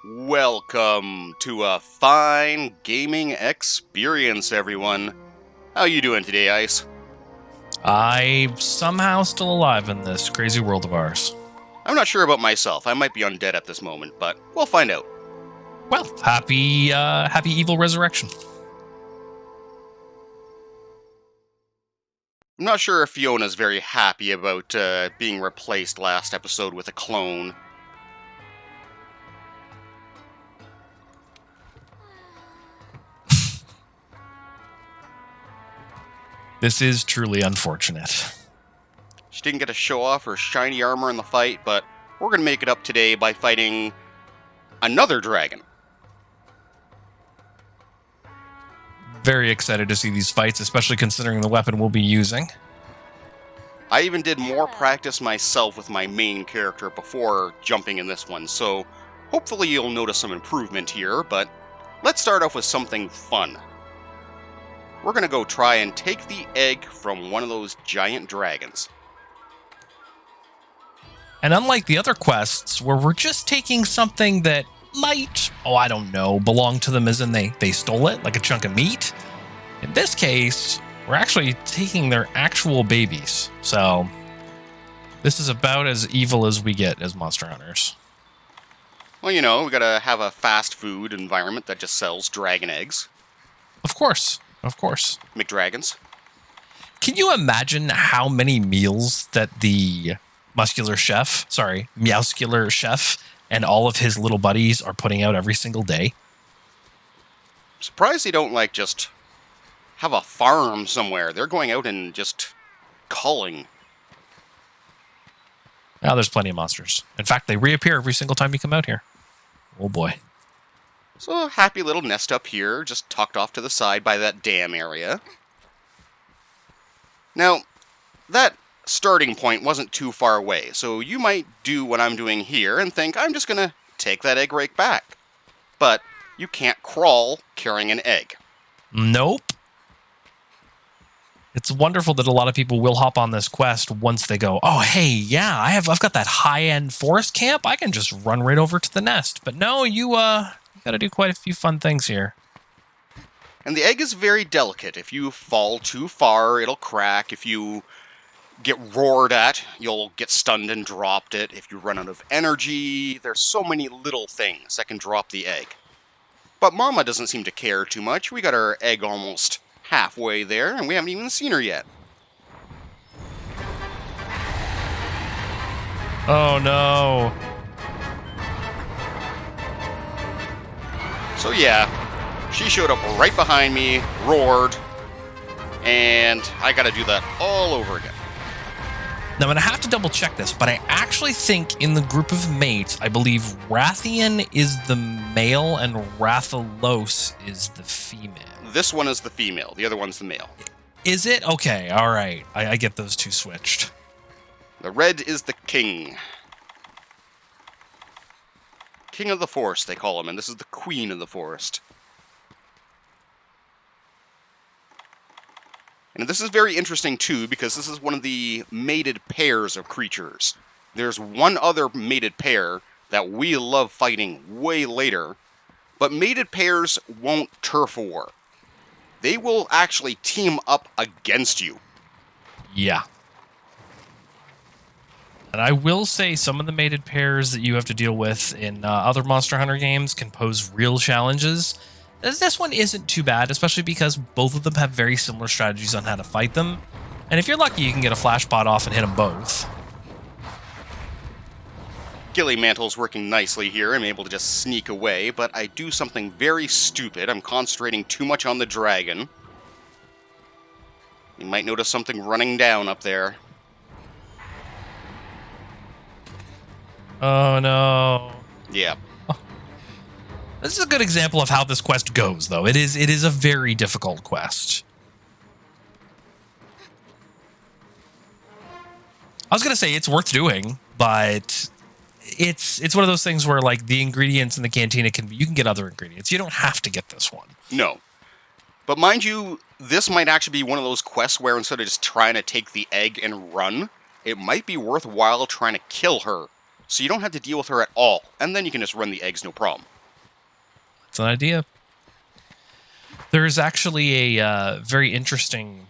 Welcome to a fine gaming experience, everyone. How you doing today, Ice? I'm somehow still alive in this crazy world of ours. I'm not sure about myself. I might be undead at this moment, but we'll find out. Well, happy evil resurrection. I'm not sure if Fiona's very happy about being replaced last episode with a clone. This is truly unfortunate. She didn't get to show off her shiny armor in the fight, but we're going to make it up today by fighting another dragon. Very excited to see these fights, especially considering the weapon we'll be using. I even did more practice myself with my main character before jumping in this one, so hopefully you'll notice some improvement here, but let's start off with something fun. We're going to go try and take the egg from one of those giant dragons. And unlike the other quests, where we're just taking something that might, I don't know, belong to them as in they stole it, like a chunk of meat, in this case, we're actually taking their actual babies. So this is about as evil as we get as monster hunters. Well, you know, we gotta have a fast food environment that just sells dragon eggs. Of course. McDragons. Can you imagine how many meals that the Meowscular chef and all of his little buddies are putting out every single day? I'm surprised they don't, just have a farm somewhere. They're going out and just culling. Now there's plenty of monsters. In fact, they reappear every single time you come out here. Oh boy. So a happy little nest up here, just tucked off to the side by that dam area. Now, that starting point wasn't too far away, so you might do what I'm doing here and think, I'm just gonna take that egg right back. But you can't crawl carrying an egg. Nope. It's wonderful that a lot of people will hop on this quest once they go, oh, hey, yeah, I've got that high-end forest camp. I can just run right over to the nest. But no, you got to do quite a few fun things here. And the egg is very delicate. If you fall too far, it'll crack. If you get roared at, you'll get stunned and dropped it. If you run out of energy, there's so many little things that can drop the egg. But Mama doesn't seem to care too much. We got our egg almost halfway there, and we haven't even seen her yet. Oh, no. So yeah, she showed up right behind me, roared, and I gotta do that all over again. Now, I'm going to have to double check this, but I actually think in the group of mates, I believe Rathian is the male and Rathalos is the female. This one is the female, the other one's the male. Is it? Okay, all right. I get those two switched. The red is the king. King of the forest, they call him, and this is the queen of the forest. And this is very interesting, too, because this is one of the mated pairs of creatures. There's one other mated pair that we love fighting way later, but mated pairs won't turf war. They will actually team up against you. Yeah. And I will say some of the mated pairs that you have to deal with in other Monster Hunter games can pose real challenges. This one isn't too bad, especially because both of them have very similar strategies on how to fight them. And if you're lucky, you can get a flash pot off and hit them both. Gilly Mantle's working nicely here. I'm able to just sneak away, but I do something very stupid. I'm concentrating too much on the dragon. You might notice something running down up there. Oh, no. Yeah. This is a good example of how this quest goes, though. It is a very difficult quest. I was going to say it's worth doing, but it's one of those things where, the ingredients in the cantina you can get other ingredients. You don't have to get this one. No. But mind you, this might actually be one of those quests where instead of just trying to take the egg and run, it might be worthwhile trying to kill her. So you don't have to deal with her at all, and then you can just run the eggs no problem. It's an idea. There's actually a very interesting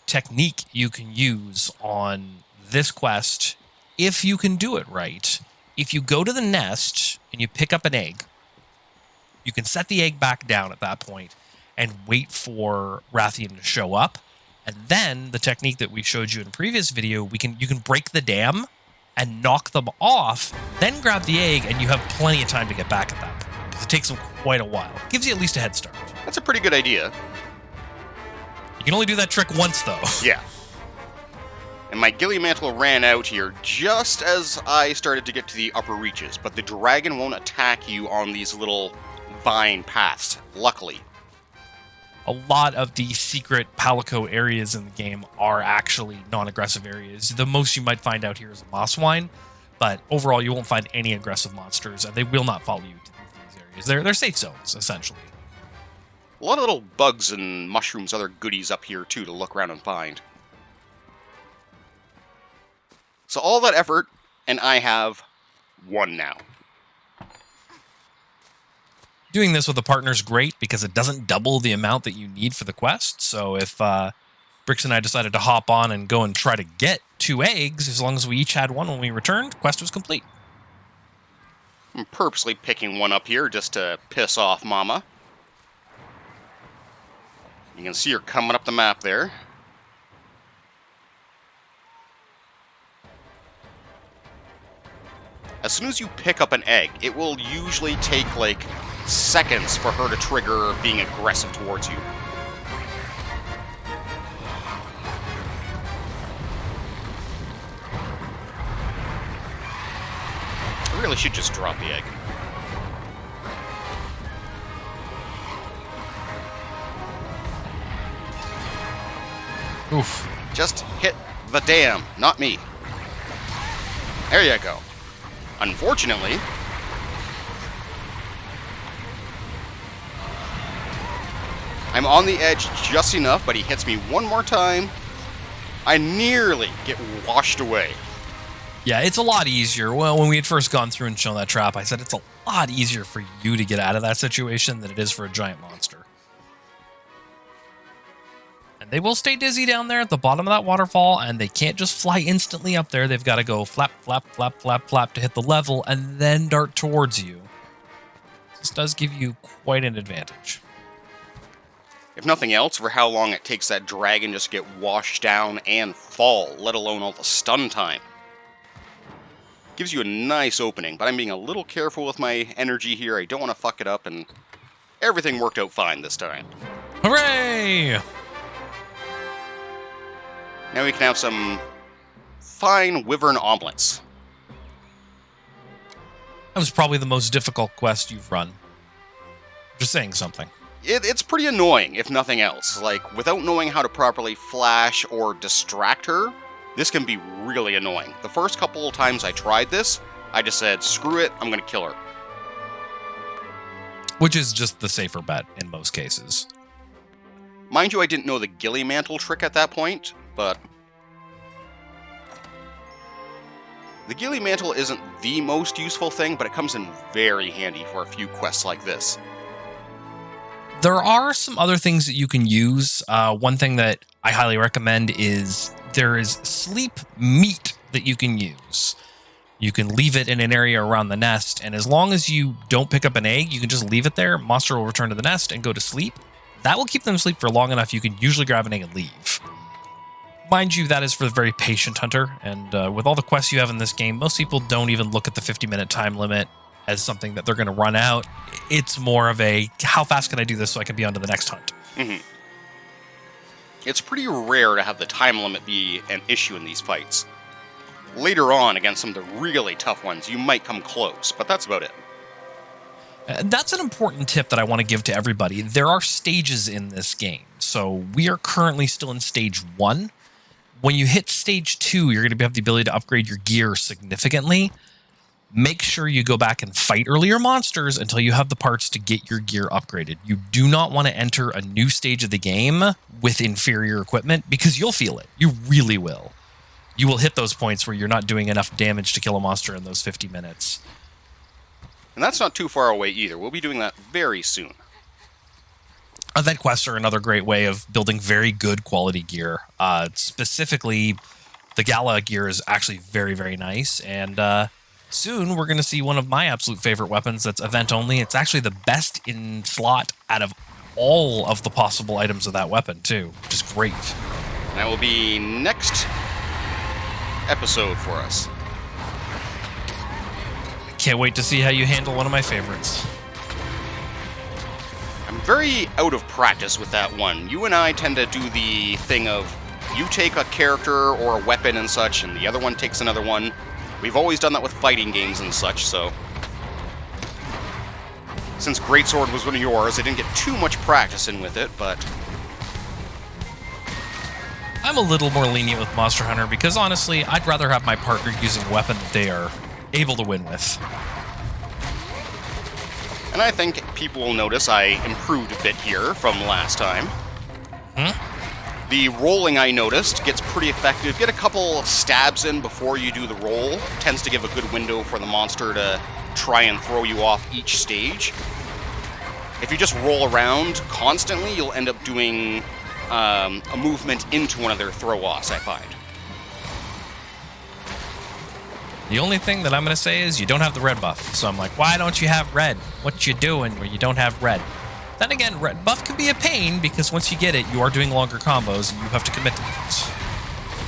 technique you can use on this quest if you can do it right. If you go to the nest and you pick up an egg, you can set the egg back down at that point and wait for Rathian to show up. And then the technique that we showed you in a previous video, you can break the dam and knock them off, then grab the egg, and you have plenty of time to get back at that point, because it takes them quite a while. Gives you at least a head start. That's a pretty good idea. You can only do that trick once, though. Yeah. And my Gilly Mantle ran out here just as I started to get to the upper reaches, but the dragon won't attack you on these little vine paths, luckily. A lot of the secret Palico areas in the game are actually non-aggressive areas. The most you might find out here is a Mosswine, but overall you won't find any aggressive monsters, and they will not follow you to these areas. They're safe zones, essentially. A lot of little bugs and mushrooms, other goodies up here too to look around and find. So all that effort, and I have one now. Doing this with a partner is great because it doesn't double the amount that you need for the quest. So if Brix and I decided to hop on and go and try to get 2 eggs, as long as we each had one when we returned, quest was complete. I'm purposely picking one up here just to piss off Mama. You can see her coming up the map there. As soon as you pick up an egg, it will usually take like seconds for her to trigger being aggressive towards you. I really should just drop the egg. Oof. Just hit the dam, not me. There you go. Unfortunately, I'm on the edge just enough, but he hits me one more time. I nearly get washed away. Yeah, it's a lot easier. Well, when we had first gone through and shown that trap, I said it's a lot easier for you to get out of that situation than it is for a giant monster. And they will stay dizzy down there at the bottom of that waterfall, and they can't just fly instantly up there. They've got to go flap, flap, flap, flap, flap to hit the level and then dart towards you. This does give you quite an advantage. If nothing else, for how long it takes that dragon just to get washed down and fall, let alone all the stun time. Gives you a nice opening, but I'm being a little careful with my energy here. I don't want to fuck it up, and everything worked out fine this time. Hooray! Now we can have some fine wyvern omelets. That was probably the most difficult quest you've run. Just saying something. It's pretty annoying, if nothing else. Like, without knowing how to properly flash or distract her, this can be really annoying. The first couple of times I tried this, I just said, screw it, I'm gonna kill her. Which is just the safer bet in most cases. Mind you, I didn't know the Gilly Mantle trick at that point, but the Gilly Mantle isn't the most useful thing, but it comes in very handy for a few quests like this. There are some other things that you can use. One thing that I highly recommend is there is sleep meat that you can use. You can leave it in an area around the nest, and as long as you don't pick up an egg, you can just leave it there. Monster will return to the nest and go to sleep. That will keep them asleep for long enough you can usually grab an egg and leave. Mind you, that is for the very patient hunter, and with all the quests you have in this game, most people don't even look at the 50-minute time limit as something that they're going to run out. It's more of a, how fast can I do this so I can be on to the next hunt? Mm-hmm. It's pretty rare to have the time limit be an issue in these fights. Later on, against some of the really tough ones, you might come close, but that's about it. That's an important tip that I want to give to everybody. There are stages in this game. So we are currently still in stage 1. When you hit stage 2, you're going to have the ability to upgrade your gear significantly. Make sure you go back and fight earlier monsters until you have the parts to get your gear upgraded. You do not want to enter a new stage of the game with inferior equipment because you'll feel it. You really will. You will hit those points where you're not doing enough damage to kill a monster in those 50 minutes. And that's not too far away either. We'll be doing that very soon. Event quests are another great way of building very good quality gear. Specifically, the Gala gear is actually very, very nice. And soon we're going to see one of my absolute favorite weapons that's event only. It's actually the best in slot out of all of the possible items of that weapon, too, which is great. And that will be next episode for us. Can't wait to see how you handle one of my favorites. I'm very out of practice with that one. You and I tend to do the thing of you take a character or a weapon and such, and the other one takes another one. We've always done that with fighting games and such, so... Since Greatsword was one of yours, I didn't get too much practice in with it, but... I'm a little more lenient with Monster Hunter because, honestly, I'd rather have my partner using a weapon that they are able to win with. And I think people will notice I improved a bit here from last time. The rolling, I noticed, gets pretty effective. Get a couple stabs in before you do the roll. Tends to give a good window for the monster to try and throw you off each stage. If you just roll around constantly, you'll end up doing a movement into one of their throw-offs, I find. The only thing that I'm going to say is you don't have the red buff. So I'm like, why don't you have red? What you doing where you don't have red? Then again, red buff can be a pain because once you get it, you are doing longer combos and you have to commit to things.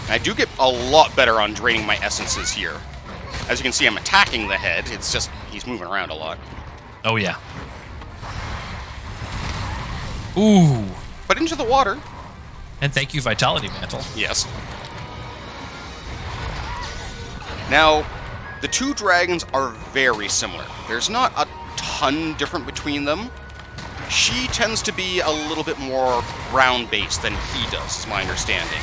I do get a lot better on draining my essences here. As you can see, I'm attacking the head. It's just, he's moving around a lot. Oh, yeah. Ooh. But into the water. And thank you, Vitality Mantle. Yes. Now, the two dragons are very similar. There's not a ton different between them. She tends to be a little bit more ground-based than he does, is my understanding.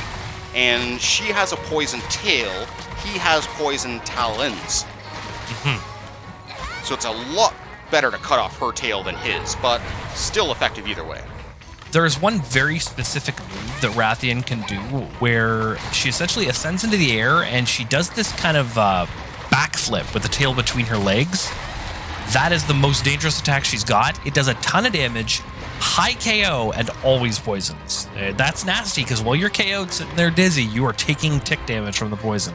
And she has a poison tail. He has poison talons. So it's a lot better to cut off her tail than his, but still effective either way. There is one very specific move that Rathian can do where she essentially ascends into the air and she does this kind of backflip with the tail between her legs. That is the most dangerous attack she's got. It does a ton of damage, high KO, and always poisons. That's nasty because while you're KO'd sitting there dizzy, you are taking tick damage from the poison.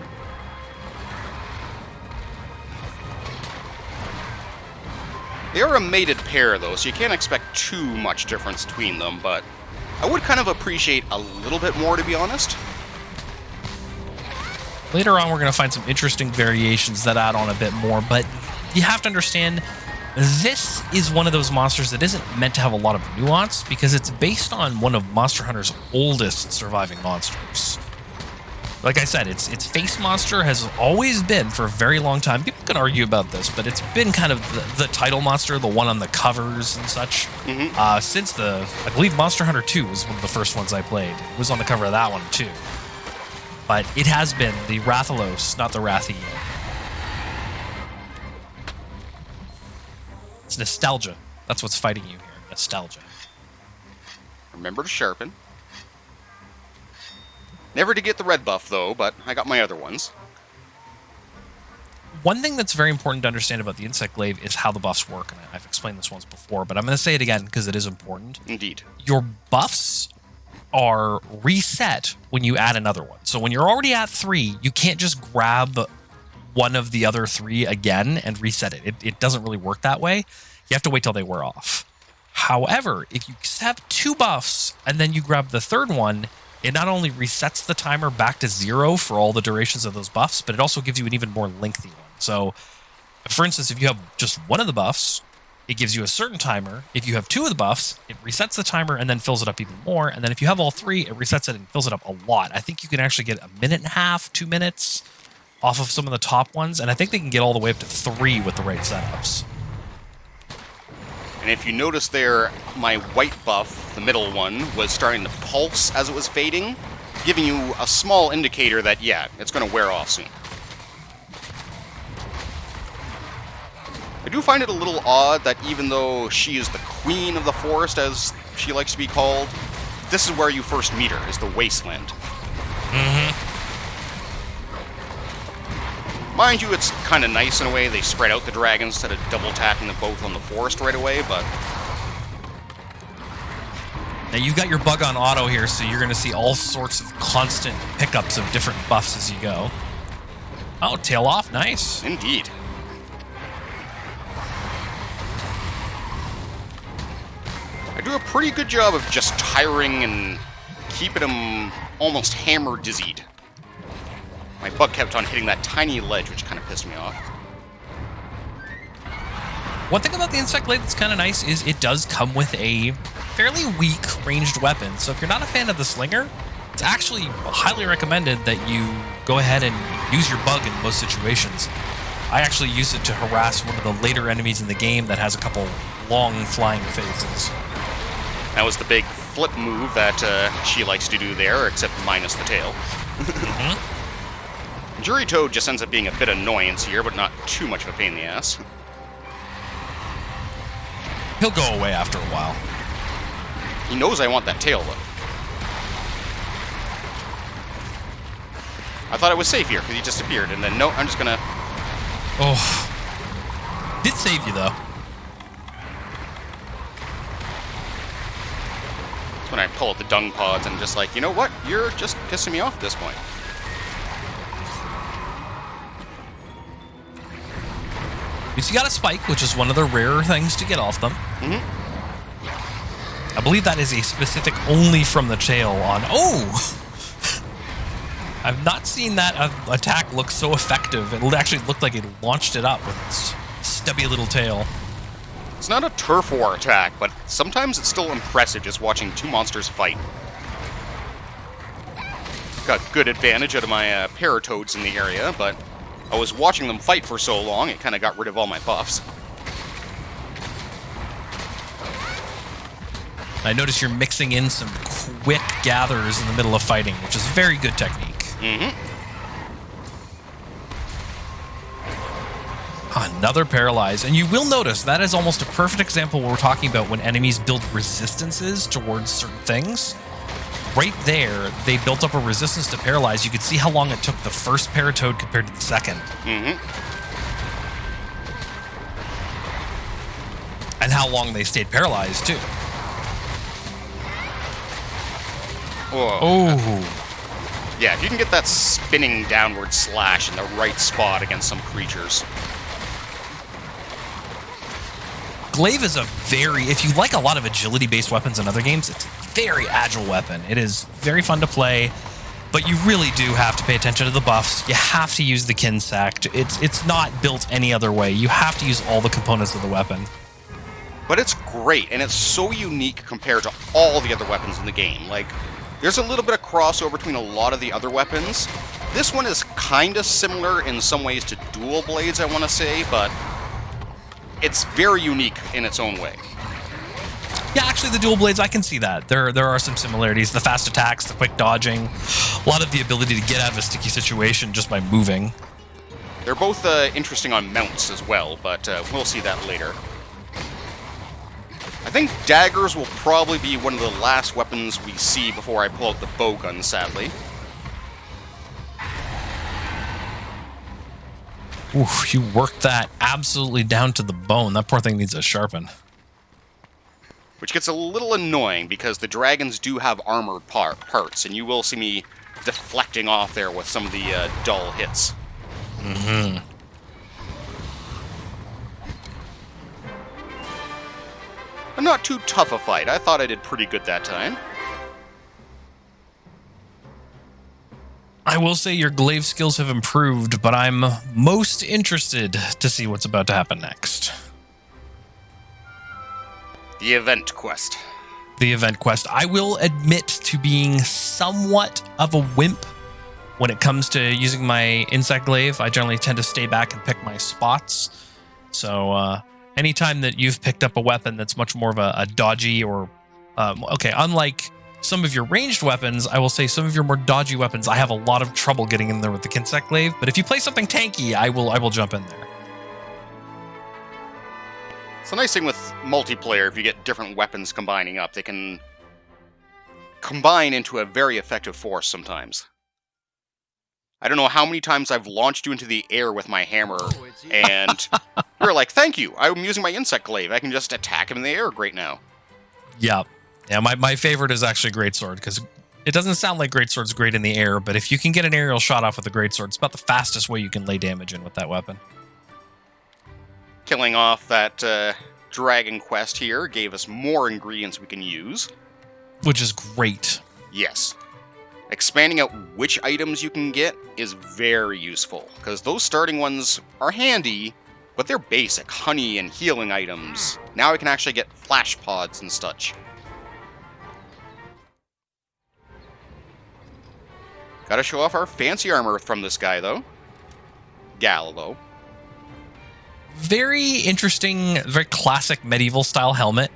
They are a mated pair, though, so you can't expect too much difference between them, but I would kind of appreciate a little bit more, to be honest. Later on, we're going to find some interesting variations that add on a bit more, but you have to understand, this is one of those monsters that isn't meant to have a lot of nuance because it's based on one of Monster Hunter's oldest surviving monsters. Like I said, its face monster has always been, for a very long time, people can argue about this, but it's been kind of the title monster, the one on the covers and such. Since I believe Monster Hunter 2 was one of the first ones I played. It was on the cover of that one too. But it has been the Rathalos, not the Rathian. It's nostalgia. That's what's fighting you here, nostalgia. Remember to sharpen. Never to get the red buff, though, but I got my other ones. One thing that's very important to understand about the Insect Glaive is how the buffs work, and I've explained this once before, but I'm going to say it again because it is important. Indeed. Your buffs are reset when you add another one. So when you're already at 3, you can't just grab one of the other 3 again and reset it. It doesn't really work that way. You have to wait till they wear off. However, if you have 2 buffs and then you grab the third one, it not only resets the timer back to 0 for all the durations of those buffs, but it also gives you an even more lengthy one. So, for instance, if you have just one of the buffs, it gives you a certain timer. If you have 2 of the buffs, it resets the timer and then fills it up even more. And then if you have all 3, it resets it and fills it up a lot. I think you can actually get 1.5 minutes, 2 minutes off of some of the top ones, and I think they can get all the way up to 3 with the right setups. And if you notice there, my white buff, the middle one, was starting to pulse as it was fading, giving you a small indicator that, yeah, it's going to wear off soon. I do find it a little odd that even though she is the queen of the forest, as she likes to be called, this is where you first meet her, is the wasteland. Mind you, it's kind of nice in a way. They spread out the dragons instead of double attacking them both on the forest right away, but... Now you've got your bug on auto here, so you're going to see all sorts of constant pickups of different buffs as you go. Oh, tail off, nice. Indeed. I do a pretty good job of just tiring and keeping him almost hammer-dizzied. My bug kept on hitting that tiny ledge, which kind of pissed me off. One thing about the Insect Glaive that's kind of nice is it does come with a fairly weak ranged weapon. So if you're not a fan of the Slinger, it's actually highly recommended that you go ahead and use your bug in most situations. I actually use it to harass one of the later enemies in the game that has a couple long flying phases. That was the big flip move that she likes to do there, except minus the tail. Jury Toad just ends up being a bit annoyance here, but not too much of a pain in the ass. He'll go away after a while. He knows I want that tail, though. I thought it was safe here, because he just appeared, and then, no, I'm just gonna... Oh. Did save you, though. That's when I pull out the dung pods and just like, you know what? You're just pissing me off at this point. You got a spike, which is one of the rarer things to get off them. I believe that is a specific only from the tail on... Oh! I've not seen that attack look so effective. It actually looked like it launched it up with its stubby little tail. It's not a turf war attack, but sometimes it's still impressive just watching two monsters fight. Got good advantage out of my paratoads in the area, but I was watching them fight for so long, it kind of got rid of all my buffs. I notice you're mixing in some quick gathers in the middle of fighting, which is very good technique. Another paralyze, and you will notice that is almost a perfect example where we're talking about when enemies build resistances towards certain things. Right there, they built up a resistance to paralyze. You could see how long it took the first Paratoad compared to the second. And how long they stayed paralyzed, too. Whoa. Oh. Yeah, if you can get that spinning downward slash in the right spot against some creatures. Glaive is a very, if you like a lot of agility-based weapons in other games, it's a very agile weapon. It is very fun to play, but you really do have to pay attention to the buffs. You have to use the Kinsect. It's not built any other way. You have to use all the components of the weapon. But it's great, and it's so unique compared to all the other weapons in the game. Like, there's a little bit of crossover between a lot of the other weapons. This one is kind of similar in some ways to Dual Blades, I want to say, but it's very unique in its own way. Yeah, actually, the Dual Blades, I can see that. There are some similarities. The fast attacks, the quick dodging, a lot of the ability to get out of a sticky situation just by moving. They're both interesting on mounts as well, but we'll see that later. I think daggers will probably be one of the last weapons we see before I pull out the bowgun, sadly. Oof, you worked that absolutely down to the bone. That poor thing needs a sharpen. Which gets a little annoying because the dragons do have armored parts, and you will see me deflecting off there with some of the dull hits. But not too tough a fight. I thought I did pretty good that time. I will say your glaive skills have improved, but I'm most interested to see what's about to happen next. The event quest. The event quest. I will admit to being somewhat of a wimp when it comes to using my insect glaive. I generally tend to stay back and pick my spots. So anytime that you've picked up a weapon that's much more of a dodgy or... unlike some of your ranged weapons, I will say some of your more dodgy weapons, I have a lot of trouble getting in there with the Kinsect glaive. But if you play something tanky, I will jump in there. It's a nice thing with multiplayer, if you get different weapons combining up, they can combine into a very effective force sometimes. I don't know how many times I've launched you into the air with my hammer, and you're like, thank you, I'm using my insect glaive. I can just attack him in the air great now. Yeah. Yeah, my favorite is actually Greatsword, because it doesn't sound like Greatsword's great in the air, but if you can get an aerial shot off with a Greatsword, it's about the fastest way you can lay damage in with that weapon. Killing off that dragon quest here gave us more ingredients we can use. Which is great. Yes. Expanding out which items you can get is very useful, because those starting ones are handy, but they're basic honey and healing items. Now I can actually get flash pods and such. Gotta show off our fancy armor from this guy, though. Gallo. Very interesting, very classic medieval style helmet.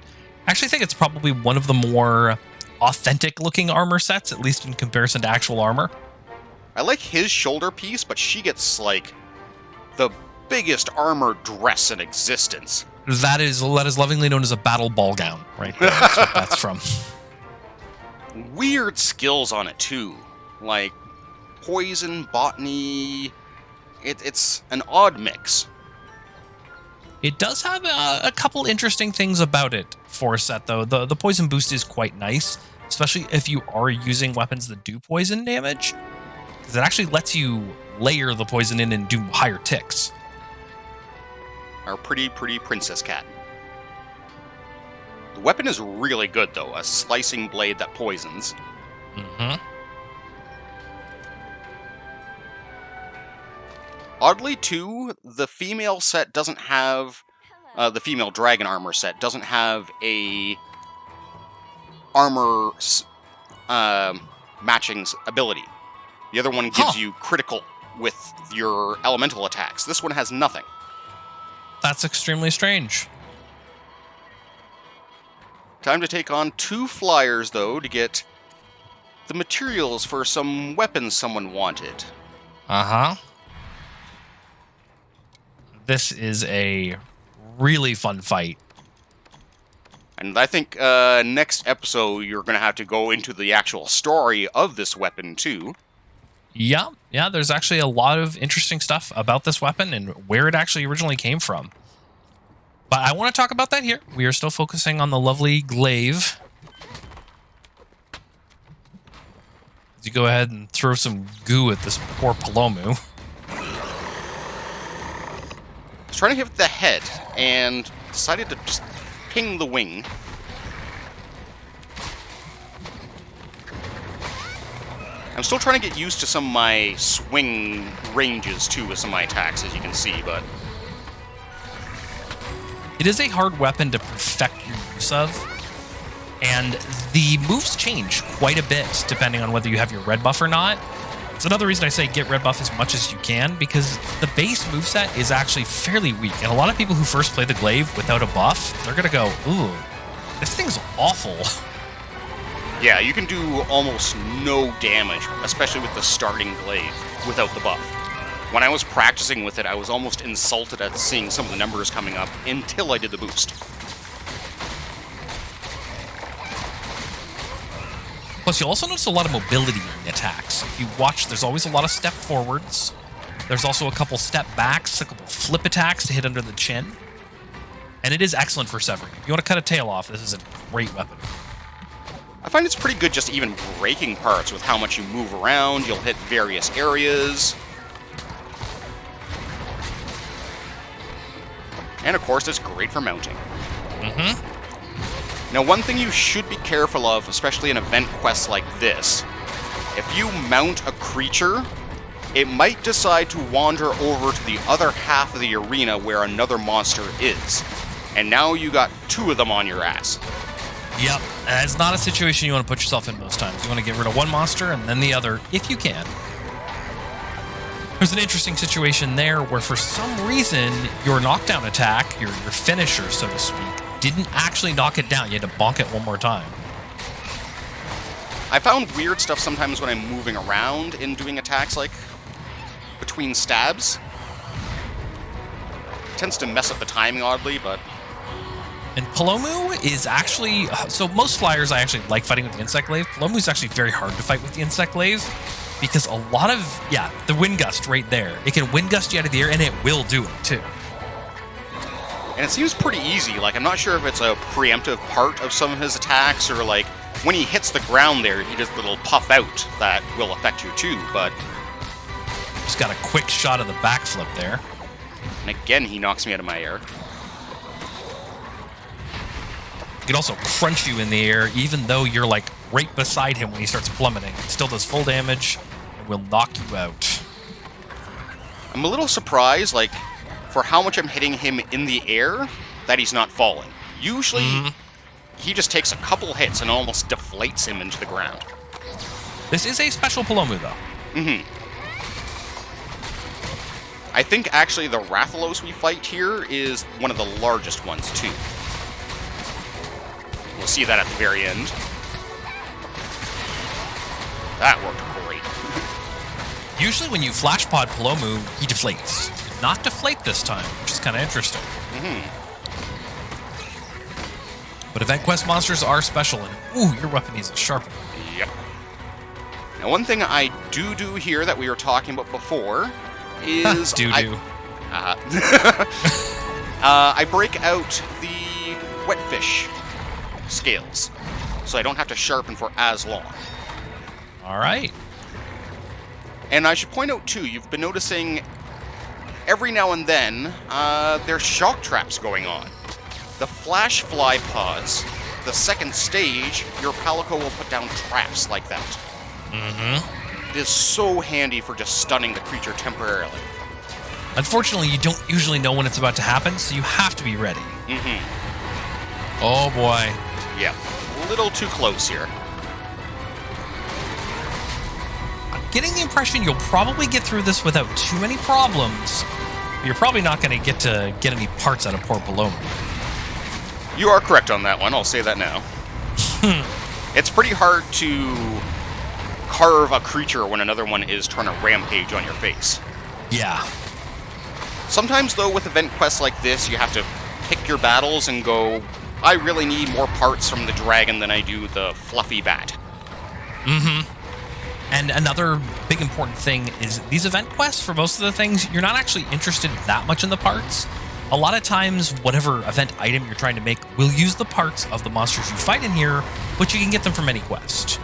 I actually think it's probably one of the more authentic looking armor sets, at least in comparison to actual armor. I like his shoulder piece, but she gets, like, the biggest armor dress in existence. That is lovingly known as a battle ball gown, right? That's what that's from. Weird skills on it, too. Like, poison, botany. It's an odd mix. It does have a couple interesting things about it for a set, though. The poison boost is quite nice, especially if you are using weapons that do poison damage, because it actually lets you layer the poison in and do higher ticks. Our pretty princess cat. The weapon is really good, though. A slicing blade that poisons. Mm-hmm. Oddly, too, the female set doesn't have... the female dragon armor set doesn't have a armor matching ability. The other one gives you critical with your elemental attacks. This one has nothing. That's extremely strange. Time to take on 2 flyers, though, to get the materials for some weapons someone wanted. Uh-huh. This is a really fun fight. And I think next episode you're going to have to go into the actual story of this weapon, too. Yeah, there's actually a lot of interesting stuff about this weapon and where it actually originally came from. But I want to talk about that here. We are still focusing on the lovely glaive. As you go ahead and throw some goo at this poor Palomu. I was trying to hit the head and decided to just ping the wing. I'm still trying to get used to some of my swing ranges, too, with some of my attacks, as you can see, but... It is a hard weapon to perfect your use of, and the moves change quite a bit depending on whether you have your red buff or not. It's another reason I say get red buff as much as you can, because the base moveset is actually fairly weak, and a lot of people who first play the glaive without a buff, they're going to go, ooh, this thing's awful. Yeah, you can do almost no damage, especially with the starting glaive, without the buff. When I was practicing with it, I was almost insulted at seeing some of the numbers coming up until I did the boost. Plus, you'll also notice a lot of mobility in the attacks. If you watch, there's always a lot of step forwards. There's also a couple step backs, a couple flip attacks to hit under the chin. And it is excellent for severing. If you want to cut a tail off, this is a great weapon. I find it's pretty good just even breaking parts with how much you move around. You'll hit various areas. And of course, it's great for mounting. Mm-hmm. Now, one thing you should be careful of, especially in event quests like this, if you mount a creature, it might decide to wander over to the other half of the arena where another monster is. And now you got 2 of them on your ass. Yep, it's not a situation you want to put yourself in most times. You want to get rid of one monster and then the other, if you can. There's an interesting situation there where for some reason your knockdown attack, your finisher, so to speak, didn't actually knock it down. You had to bonk it one more time. I found weird stuff sometimes when I'm moving around and doing attacks, like between stabs. It tends to mess up the timing oddly, but... And Palomu is actually... So most flyers I actually like fighting with the insect glaive. Palomu is actually very hard to fight with the insect glaive. because a lot of, the wind gust right there. It can wind gust you out of the air, and it will do it, too. And it seems pretty easy. Like, I'm not sure if it's a preemptive part of some of his attacks, or like, when he hits the ground there, he does a little puff out that will affect you too, but... Just got a quick shot of the backflip there. And again, he knocks me out of my air. He can also crunch you in the air, even though you're, like, right beside him when he starts plummeting. It still does full damage and will knock you out. I'm a little surprised, like, for how much I'm hitting him in the air, that he's not falling. Usually, he just takes a couple hits and almost deflates him into the ground. This is a special Palomu, though. I think, actually, the Rathalos we fight here is one of the largest ones, too. We'll see that at the very end. That worked great. Usually when you flash pod Palomu, he deflates. Did not deflate this time, which is kind of interesting. But event quest monsters are special, and ooh, your weapon needs a sharpener. Yep. Now, one thing I do here that we were talking about before is... I break out the wetfish scales, so I don't have to sharpen for as long. All right. And I should point out, too, you've been noticing every now and then there's shock traps going on. The flash fly pods, the second stage, your Palico will put down traps like that. It is so handy for just stunning the creature temporarily. Unfortunately, you don't usually know when it's about to happen, so you have to be ready. Oh boy. Yeah, a little too close here. I'm getting the impression you'll probably get through this without too many problems. But you're probably not going to get any parts out of poor Palomu. You are correct on that one, I'll say that now. It's pretty hard to carve a creature when another one is trying to rampage on your face. Yeah. Sometimes, though, with event quests like this, you have to pick your battles and go, I really need more parts from the dragon than I do the fluffy bat. And another big important thing is these event quests, for most of the things, you're not actually interested that much in the parts. A lot of times, whatever event item you're trying to make will use the parts of the monsters you fight in here, but you can get them from any quest.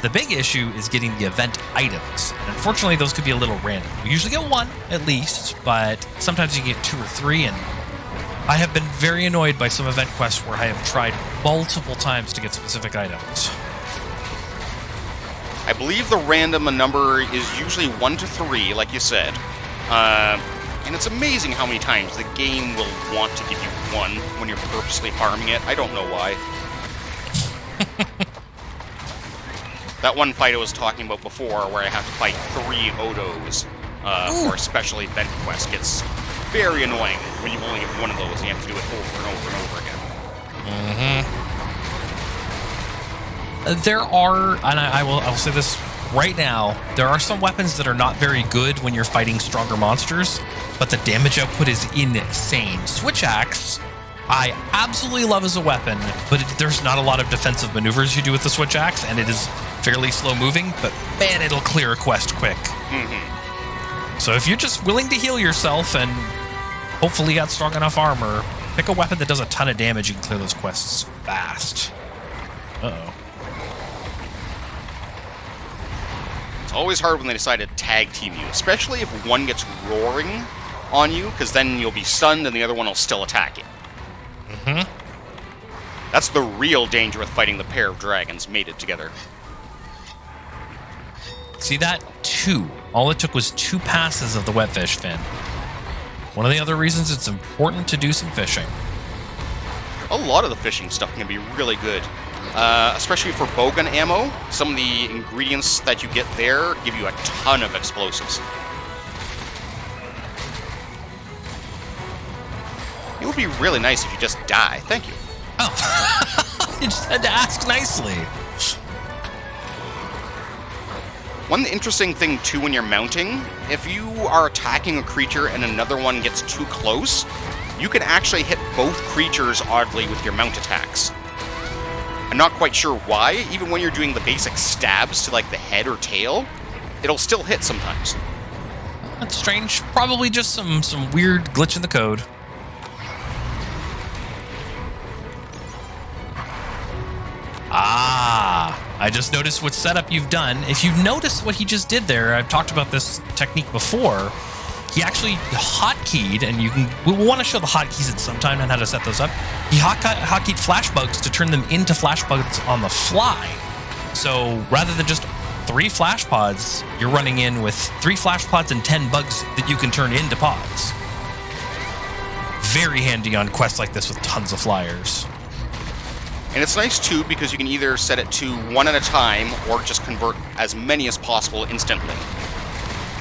The big issue is getting the event items. And unfortunately, those could be a little random. You usually get one, at least, but sometimes you get 2 or 3, and I have been very annoyed by some event quests where I have tried multiple times to get specific items. I believe the random number is usually 1 to 3, like you said. And it's amazing how many times the game will want to give you 1 when you're purposely farming it. I don't know why. That one fight I was talking about before, where I have to fight 3 Odos for a special event quest, gets very annoying when you only get 1 of those and you have to do it over and over and over again. There are, and I will say this right now, there are some weapons that are not very good when you're fighting stronger monsters, but the damage output is insane. Switch Axe, I absolutely love as a weapon, but there's not a lot of defensive maneuvers you do with the Switch Axe, and it is fairly slow moving, but man, it'll clear a quest quick. So if you're just willing to heal yourself and hopefully got strong enough armor, pick a weapon that does a ton of damage, you can clear those quests fast. Uh-oh. It's always hard when they decide to tag team you, especially if one gets roaring on you, because then you'll be stunned and the other one will still attack you. That's the real danger with fighting the pair of dragons mated together. See that? 2. All it took was 2 passes of the wetfish fin. One of the other reasons it's important to do some fishing. A lot of the fishing stuff can be really good. Especially for bowgun ammo, some of the ingredients that you get there give you a ton of explosives. It would be really nice if you just die. Thank you. Oh, you just had to ask nicely. One interesting thing, too, when you're mounting, if you are attacking a creature and another one gets too close, you can actually hit both creatures oddly with your mount attacks. I'm not quite sure why, even when you're doing the basic stabs to, like, the head or tail, it'll still hit sometimes. That's strange. Probably just some weird glitch in the code. I just noticed what setup you've done. If you notice what he just did there, I've talked about this technique before. He actually hotkeyed, and we'll want to show the hotkeys at some time and how to set those up. He hotkeyed flash bugs to turn them into flash bugs on the fly. So rather than just 3 flash pods, you're running in with 3 flash pods and 10 bugs that you can turn into pods. Very handy on quests like this with tons of flyers. And it's nice too because you can either set it to 1 at a time or just convert as many as possible instantly.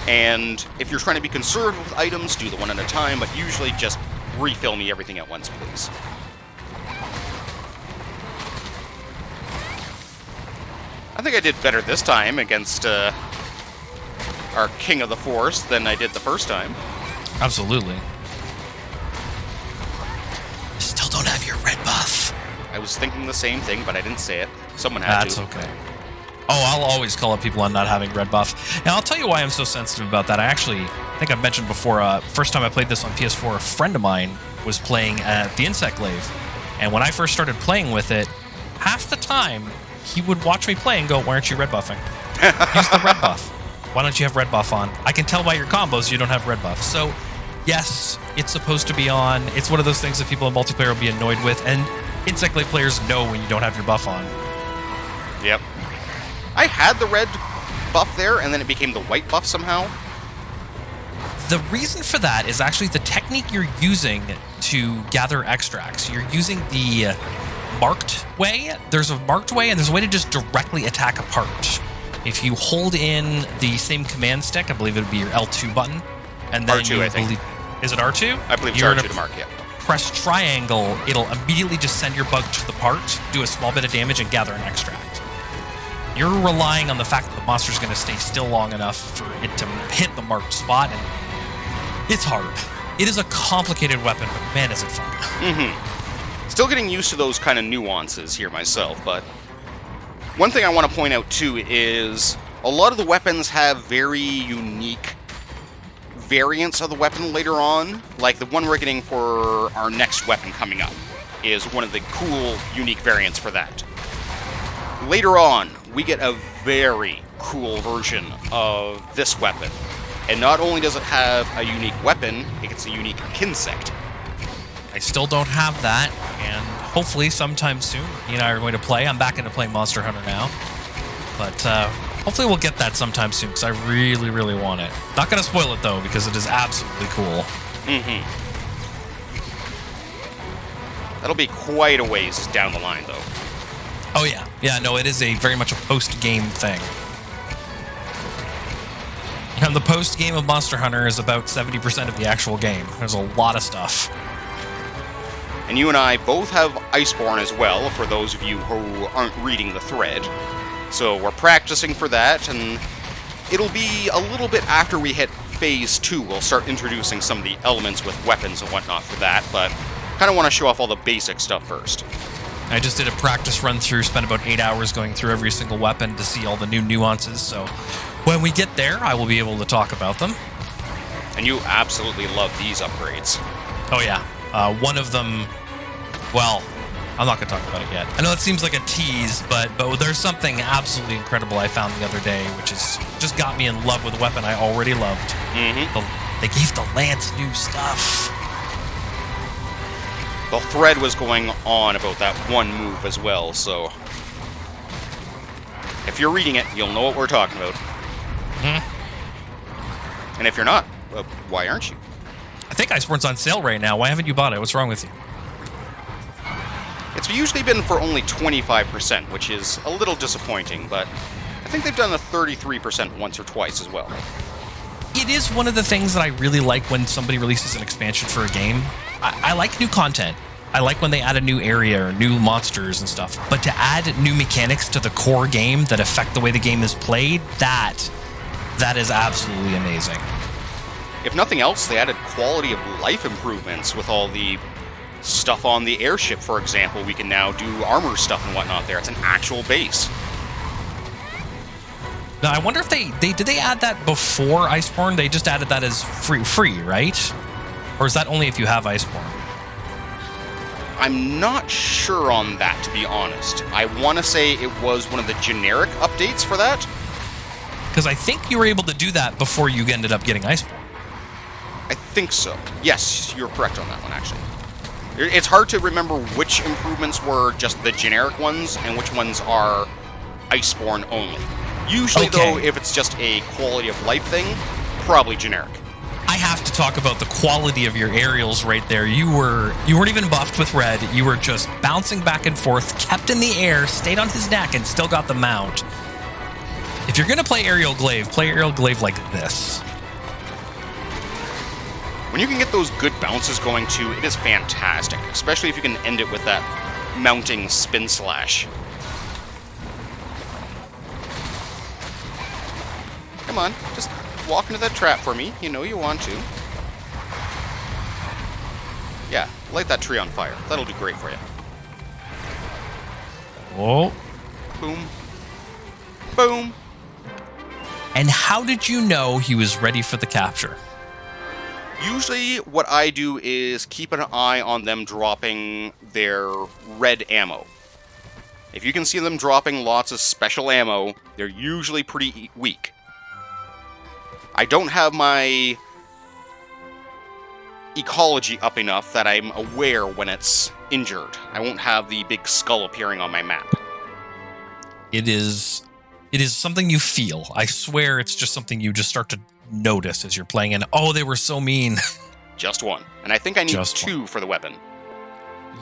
And if you're trying to be conservative with items, do the 1 at a time, but usually just refill me everything at once, please. I think I did better this time against our King of the Forest than I did the first time. Absolutely. You still don't have your red buff. I was thinking the same thing, but I didn't say it. Someone had to. That's okay. Oh, I'll always call out people on not having red buff. Now, I'll tell you why I'm so sensitive about that. I think I've mentioned before, first time I played this on PS4, a friend of mine was playing at the Insect Glaive. And when I first started playing with it, half the time, he would watch me play and go, why aren't you red buffing? Use the red buff. Why don't you have red buff on? I can tell by your combos you don't have red buff. So, yes, it's supposed to be on. It's one of those things that people in multiplayer will be annoyed with. And Insect Glaive players know when you don't have your buff on. Yep. I had the red buff there, and then it became the white buff somehow. The reason for that is actually the technique you're using to gather extracts. You're using the marked way. There's a marked way, and there's a way to just directly attack a part. If you hold in the same command stick, I believe it would be your L2 button, and then R2, I think. Is it R2? I believe it's R2 to mark, yeah. Press triangle, it'll immediately just send your bug to the part, do a small bit of damage, and gather an extract. You're relying on the fact that the monster's going to stay still long enough for it to hit the marked spot, and it's hard. It is a complicated weapon, but man, is it fun. Mm-hmm. Still getting used to those kind of nuances here myself, but one thing I want to point out too is a lot of the weapons have very unique variants of the weapon later on. Like the one we're getting for our next weapon coming up is one of the cool, unique variants for that. Later on, we get a very cool version of this weapon. And not only does it have a unique weapon, it gets a unique kinsect. I still don't have that, and hopefully sometime soon, you and I are going to play. I'm back into playing Monster Hunter now. But hopefully we'll get that sometime soon, because I really, really want it. Not going to spoil it, though, because it is absolutely cool. Mm-hmm. That'll be quite a ways down the line, though. Oh, yeah. Yeah, no, it is very much a post-game thing. And the post-game of Monster Hunter is about 70% of the actual game. There's a lot of stuff. And you and I both have Iceborne as well, for those of you who aren't reading the thread. So we're practicing for that, and it'll be a little bit after we hit Phase 2. We'll start introducing some of the elements with weapons and whatnot for that, but kind of want to show off all the basic stuff first. I just did a practice run through, spent about 8 hours going through every single weapon to see all the new nuances, so when we get there, I will be able to talk about them. And you absolutely love these upgrades. Oh yeah. One of them, well, I'm not going to talk about it yet. I know it seems like a tease, but there's something absolutely incredible I found the other day, which has just got me in love with a weapon I already loved. Mm-hmm. They gave the Lance new stuff. The thread was going on about that one move as well, so if you're reading it, you'll know what we're talking about. Mm-hmm. And if you're not, why aren't you? I think Iceborne's on sale right now. Why haven't you bought it? What's wrong with you? It's usually been for only 25%, which is a little disappointing, but I think they've done a 33% once or twice as well. It is one of the things that I really like when somebody releases an expansion for a game. I like new content. I like when they add a new area or new monsters and stuff. But to add new mechanics to the core game that affect the way the game is played, that is absolutely amazing. If nothing else, they added quality of life improvements with all the stuff on the airship, for example. We can now do armor stuff and whatnot there. It's an actual base. Now, I wonder if they did they add that before Iceborne? They just added that as free, right? Or is that only if you have Iceborne? I'm not sure on that, to be honest. I want to say it was one of the generic updates for that. Because I think you were able to do that before you ended up getting Iceborne. I think so. Yes, you're correct on that one, actually. It's hard to remember which improvements were just the generic ones and which ones are Iceborne only. Usually, though, if it's just a quality of life thing, probably generic. I have to talk about the quality of your aerials right there. You weren't even buffed with red. You were just bouncing back and forth, kept in the air, stayed on his neck, and still got the mount. If you're going to play aerial glaive like this. When you can get those good bounces going too, it is fantastic, especially if you can end it with that mounting spin slash. Come on, just walk into that trap for me. You know you want to. Yeah, light that tree on fire. That'll do great for you. Oh. Boom. Boom. And how did you know he was ready for the capture? Usually what I do is keep an eye on them dropping their red ammo. If you can see them dropping lots of special ammo, they're usually pretty weak. I don't have my ecology up enough that I'm aware when it's injured. I won't have the big skull appearing on my map. It is something you feel. I swear it's just something you just start to notice as you're playing, and oh, they were so mean. Just one. And I think I need Just two for the weapon.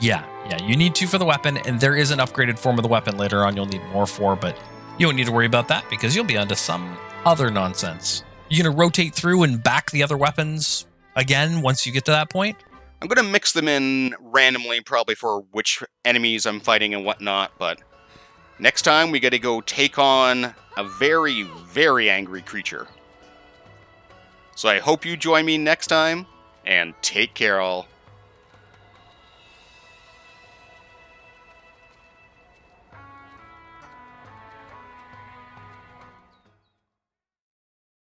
Yeah, you need 2 for the weapon, and there is an upgraded form of the weapon later on you'll need more for, but you don't need to worry about that because you'll be onto some other nonsense. You're going to rotate through and back the other weapons again once you get to that point? I'm going to mix them in randomly, probably for which enemies I'm fighting and whatnot, but next time we got to go take on a very, very angry creature. So I hope you join me next time, and take care all.